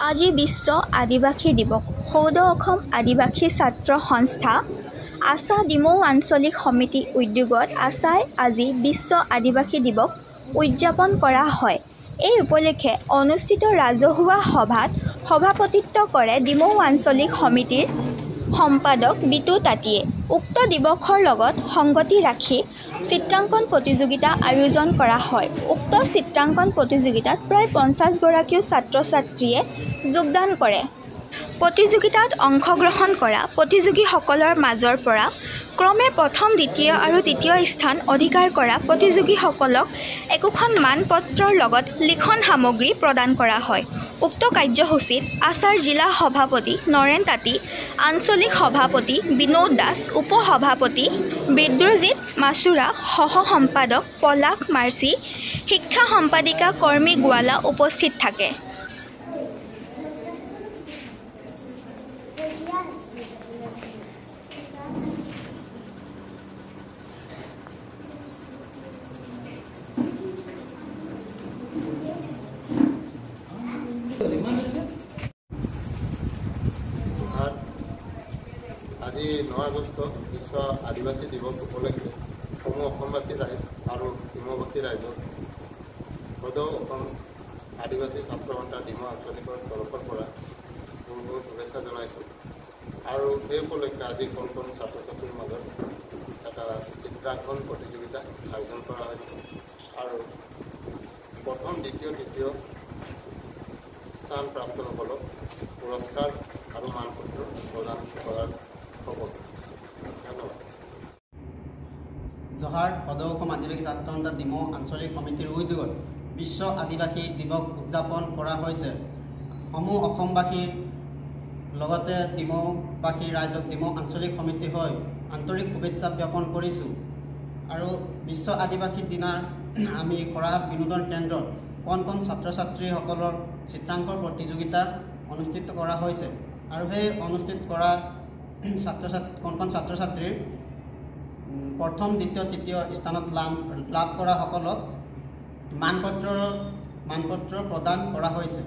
আজি বিশ্ব আদিবাসী দিৱস। সৌদ অসম আদিবাসী ছাত্ৰ সংস্থা আছা ডিমৌ আঞ্চলিক সমিতি উদ্যোগত আছাই আজি বিশ্ব আদিবাসী দিৱস উদযাপন কৰা হয়। এই উপলক্ষে অনুষ্ঠিত ৰাজহুৱা সভাত সভাপতিত্ব কৰে ডিমৌ আঞ্চলিক সমিতিৰ সম্পাদক বিতু তাঁতীয়ে। উক্ত দিৱসৰ লগত সংগতি ৰাখি চিত্ৰাংকন প্ৰতিযোগিতা আয়োজন কৰা হয়। উক্ত চিত্ৰাংকন প্ৰতিযোগিতাত প্ৰায় 50 গৰাকীও ছাত্ৰ-ছাত্ৰীয়ে যোগদান কৰে। প্ৰতিযোগিতাত অংশগ্ৰহণ কৰা প্ৰতিযোগীসকলৰ মাজৰ পৰা ক্ৰমে প্ৰথম, দ্বিতীয় আৰু তৃতীয় স্থান অধিকাৰ কৰা প্ৰতিযোগীসকলক একোখন মানপত্ৰৰ লগত লিখন সামগ্ৰী প্ৰদান কৰা হয়। উক্ত কাৰ্যসূচীত আছাৰ জিলা সভাপতি নৰেন তাঁতী, আঞ্চলিক সভাপতি বিনোদ দাস, উপ-সভাপতি বিদ্যুজিৎ মাছুৰা, সহ-সম্পাদক পলাশ মাৰ্চি, শিক্ষা সম্পাদিকা কৰ্মী গোৱালা উপস্থিত থাকে। আজি 9 আগষ্ট বিশ্ব আদিবাসী দিৱস উপলক্ষে সমূহ অসমবাসী ৰাইজ আৰু ডিমৌবাসী ৰাইজক সৌদ অসম আদিবাসী ছাত্ৰ সন্থা ডিমৌ আঞ্চলিকৰ তৰফৰ পৰা বহুত শুভেচ্ছা জনাইছোঁ। আৰু সেই উপলক্ষে আজি কণ ছাত্ৰ ছাত্ৰীৰ মাজত এটা চিত্ৰাংকন প্ৰতিযোগিতা আয়োজন কৰা হৈছে আৰু প্ৰথম, দ্বিতীয়, তৃতীয় স্থান প্ৰাপ্তসকলক পুৰস্কাৰ আৰু মানপত্ৰ প্ৰদান কৰাৰ হ'ব। ধন্যবাদ। জহাৰ সৌদ অসম আদিবাসী ছাত্ৰ সন্থা ডিমৌ আঞ্চলিক সমিতিৰ উদ্যোগত বিশ্ব আদিবাসী দিৱস উদযাপন কৰা হৈছে। সমূহ অসমবাসীৰ লগতে ডিমৌবাসী ৰাইজক ডিমৌ আঞ্চলিক সমিতি হৈ আন্তৰিক শুভেচ্ছা জ্ঞাপন কৰিছোঁ। আৰু বিশ্ব আদিবাসী দিনাৰ আমি খৰাহাট বিনোদন কেন্দ্ৰত কণ ছাত্ৰ ছাত্ৰীসকলৰ চিত্ৰাংকন প্ৰতিযোগিতা অনুষ্ঠিত কৰা হৈছে। আৰু সেই অনুষ্ঠিত কৰা কণ ছাত্ৰ ছাত্ৰীৰ প্ৰথম, দ্বিতীয়, তৃতীয় স্থানত লাভ কৰাসকলক মানপত্ৰ প্ৰদান কৰা হৈছে।